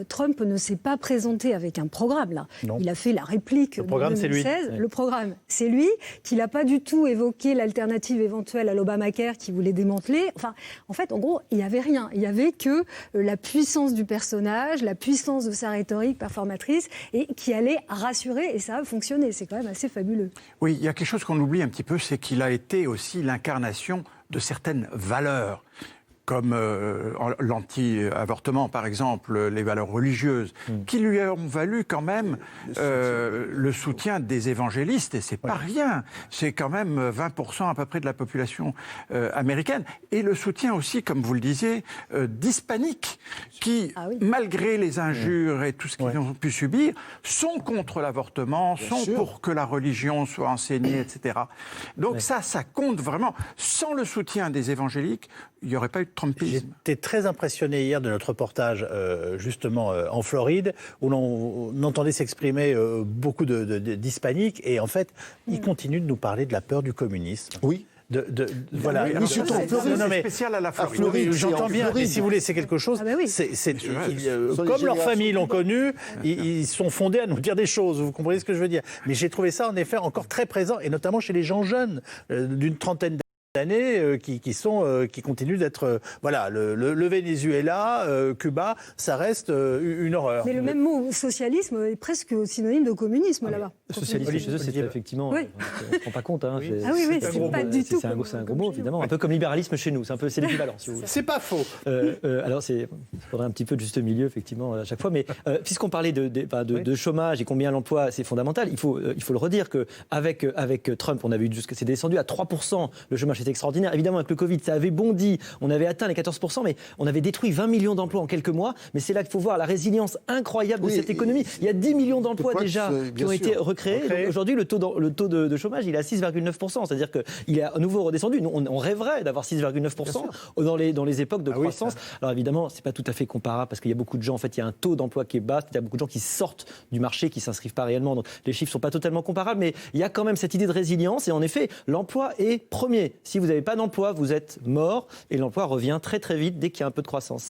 Trump ne s'est pas présenté avec un programme, là. Non. Il a fait la réplique Le programme, de 2016. c'est lui. Le programme, c'est lui, qu'il n'a pas du tout évoqué l'alternative éventuelle à l'Obamacare qui voulait démanteler. Enfin, en fait, en gros, il n'y avait rien. Il n'y avait que la puissance du personnage, la puissance de sa rhétorique performatrice et qui allait rassurer, et ça a fonctionné. C'est quand même assez fabuleux. Oui, il y a quelque chose qu'on oublie un petit peu, c'est qu'il a été aussi l'incarnation de certaines valeurs, comme l'anti-avortement, par exemple, les valeurs religieuses, qui lui ont valu quand même le soutien des évangélistes, et c'est pas rien. C'est quand même 20% à peu près de la population américaine, et le soutien aussi, comme vous le disiez, d'hispaniques, qui, malgré les injures et tout ce qu'ils ont pu subir, sont contre l'avortement, sont pour que la religion soit enseignée, etc. Donc ça compte vraiment. Sans le soutien des évangéliques, il n'y aurait pas eu de trumpisme. J'étais très impressionné hier de notre reportage, justement, en Floride, où l'on entendait s'exprimer beaucoup d'hispaniques, et en fait, ils continuent de nous parler de la peur du communisme. Oui. Voilà. Oui, c'est spécial à la Floride. Floride, J'entends bien, mais si vous voulez, c'est quelque chose. Comme leurs familles l'ont connu, ils sont fondés à nous dire des choses. Vous comprenez ce que je veux dire? Mais j'ai trouvé ça, en effet, encore très présent, et notamment chez les gens jeunes, d'une trentaine d'années, qui continuent d'être... voilà, le Venezuela, Cuba, ça reste une horreur. Mais le même mot socialisme est presque synonyme de communisme là-bas. Socialisme chez eux, c'est effectivement... Oui. On ne se rend pas compte. Hein, c'est pas du tout. C'est un gros mot, évidemment. Un peu comme libéralisme chez nous. C'est l'équivalent, si vous voulez. C'est pas faux. Alors, il faudrait un petit peu de juste milieu, effectivement, à chaque fois. Mais puisqu'on parlait de chômage et combien l'emploi, c'est fondamental, il faut le redire qu'avec Trump, c'est descendu à 3%. Le chômage était extraordinaire. Évidemment, avec le Covid, ça avait bondi. On avait atteint les 14%, mais on avait détruit 20 millions d'emplois en quelques mois. Mais c'est là qu'il faut voir la résilience incroyable de cette économie. Il y a 10 millions d'emplois déjà qui ont été recréés. Aujourd'hui, le taux de chômage, il est à 6,9%. C'est-à-dire qu'il est à nouveau redescendu. Nous, on rêverait d'avoir 6,9% dans les époques de croissance. Alors évidemment, c'est pas tout à fait comparable parce qu'il y a beaucoup de gens, en fait, il y a un taux d'emploi qui est bas. Il y a beaucoup de gens qui sortent du marché, qui s'inscrivent pas réellement. Donc les chiffres sont pas totalement comparables, mais il y a quand même cette idée de résilience. Et en effet, l'emploi est premier. Si vous n'avez pas d'emploi, vous êtes mort. Et l'emploi revient très très vite dès qu'il y a un peu de croissance.